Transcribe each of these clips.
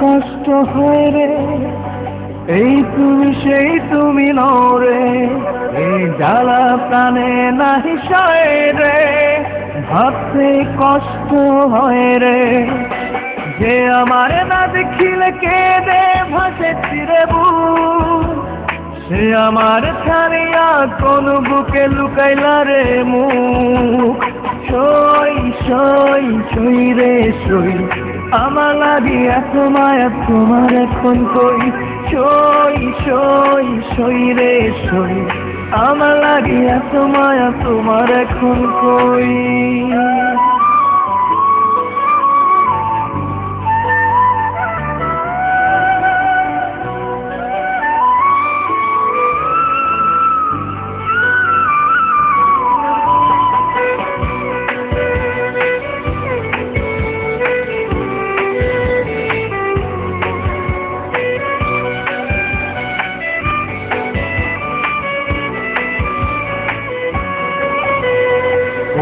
কষ্ট হয় রে, এই তুমি সেই তুমি নও রে, এই জ্বালা প্রাণে নাহি সয় রে, ভাবতে কষ্ট হয় রে। যে আমার না দেখিলে কেঁদে ভাসে চিরে বুক, সে আমার ছাড়িয়া কোন বুকে লুকাইলা রে মুখ। সই সই সই রে সই, আমার লাগি এত মায়া তোমার এখন কই। সই সই সই রে সই, আমার লাগি এত মায়া তোমার এখন কই।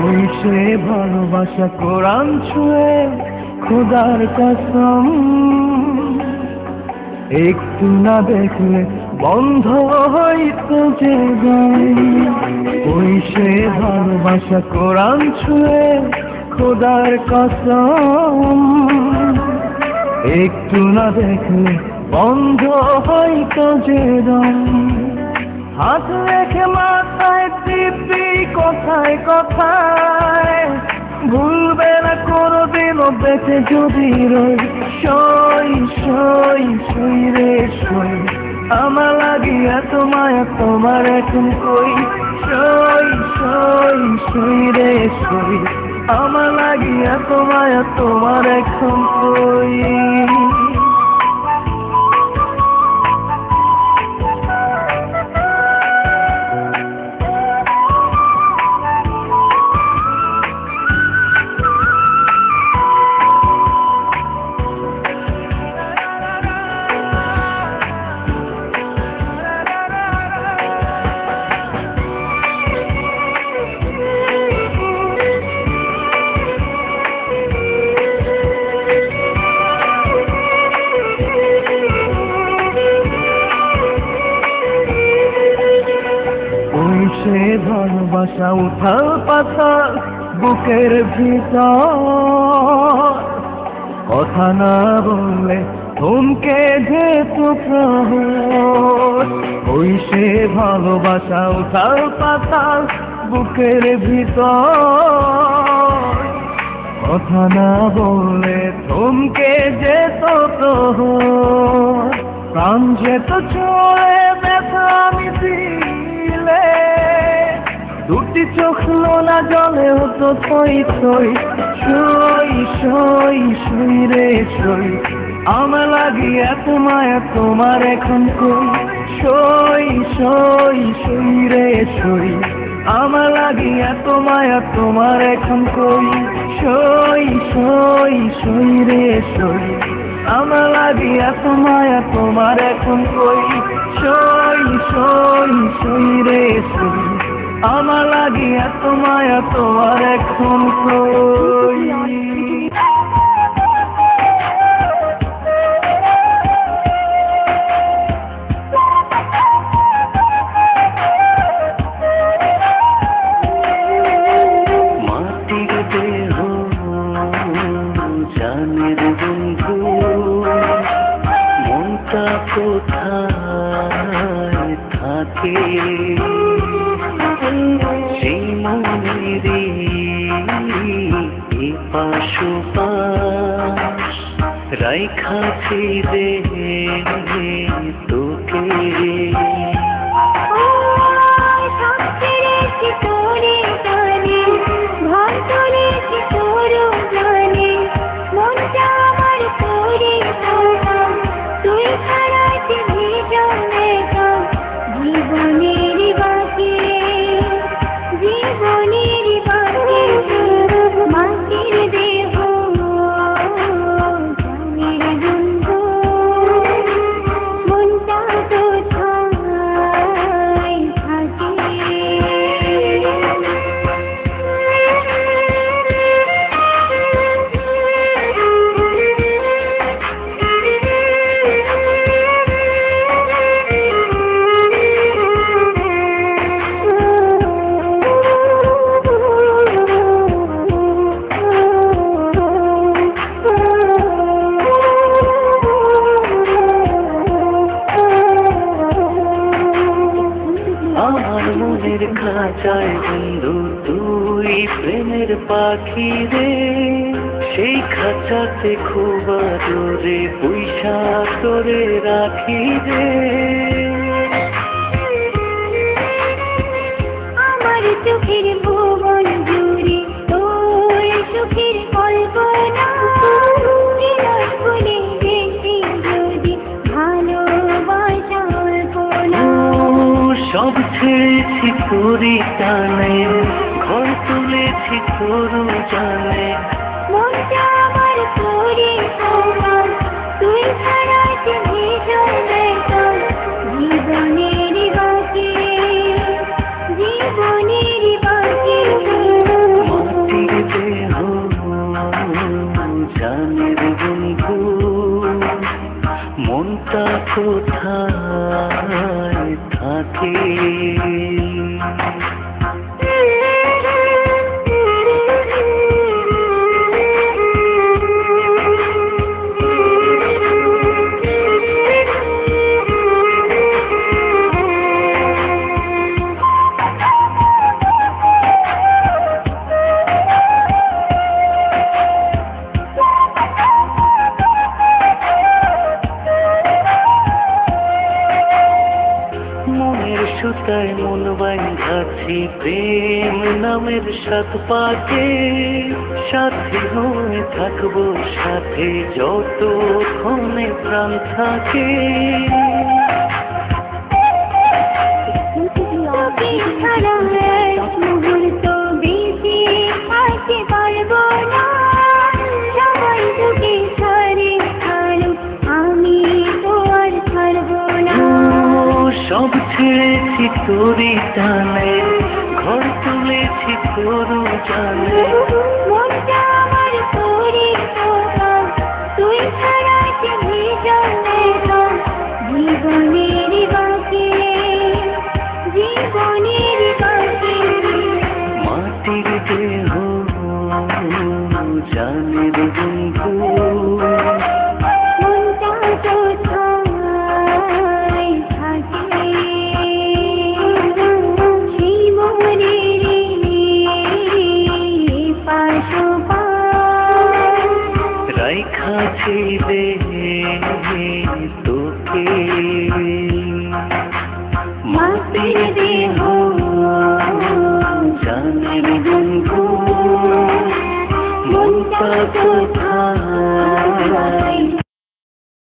ওই সে ভালোবাসা কোরআন ছুঁয়ে খোদার কসম, একটু না দেখলে বন্ধ হইতো যে গান। ওই সে ভালোবাসা কোরআন ছুঁয়ে খোদার কসম, একটু না দেখলে বন্ধ হইতো যে গান। হাত রেখে মাথায় টিপি কথায় কথায়, ভুলবে না কোনোদিনও বেঁচে যদি রই। সই সই সই রে সই, আমার লাগি এত মায়া তোমার এখন কই। সই সই সই রে সই, আমার লাগি এত মায়া তোমার এখন কই। সে ভালোবাসা উথাল পাথাল বুকের ভিতর, কথা না বললে থমকে যেত প্রহর। ওই সে ভালোবাসা উথাল পাথাল বুকের ভিতর, কথা না বললে থমকে যেত প্রহর। প্রাণ যেত চলে ব্যথা আমি দিলে, দুটি চোখ লোনা জলে হতো থই থই। সই সই সই রে সই, আমার লাগি এত মায়া তোমার এখন কই। সই সই সই রে সই, আমার লাগি এত মায়া তোমার এখন কই। সই সই সই রে সই, আমার লাগি এত মায়া তোমার এখন কই। সই সই সই রে সই, আমার লাগি এত মায়া তোমার এখন কই। মাটির দেহ জানের বন্ধু, মনটা কোথায় থাকে, সেই মনেরই এপাশ ওপাশ রাইখাছি দেহে তোকে। মনটা তো পাখি রে সেই খাঁচাতে খুব আদরে পয়সা তোরে রাখি রে। আমার চোখের ভুবন জুড়ে তোর সুখের কল্পনা, হৃদয় খুলে দেখি যদি ভালোবাসা কল্পনা। সব ছেড়েছি তোরই টানে, ঘর তুলেছি তোর জানে, মনটা আমার তোরে সমান, তুই ছাড়া যে ভীষণ বেকার। জীবনের বাকি, জীবনের বাকি। মাটির দেহ জানের বন্ধু, মনটা কোথায় থাকে? মনের সুতায় মন বাঁধাছি প্রেম নামের সাত পাকে, সাথে হয়ে থাকবো সাথে যতক্ষণে প্রাণ থাকে। তোকে ছাড়া এক মুহূর্ত বেঁচে থাকতে পারবো না। সবাই তোকে ছাড়ে ছাড়ুক, আমি তো আর ছাড়বো না। সব ছেড়েছি তোরই টানে, ঘর তুলেছি তোর জানে, মনটা আমার তোরে সমান, তুই ছাড়া যে ভীষণ বেকার। জীবনের বাকি, জীবনের বাকি। মাটির দেহ জানের বন্ধু, মনটা কোথায় থাকে? সেই মনের পাশোপাশ রাইখাছি রে তোকে। মাটির দেহ জানের বন্ধু, মনটা কোথায়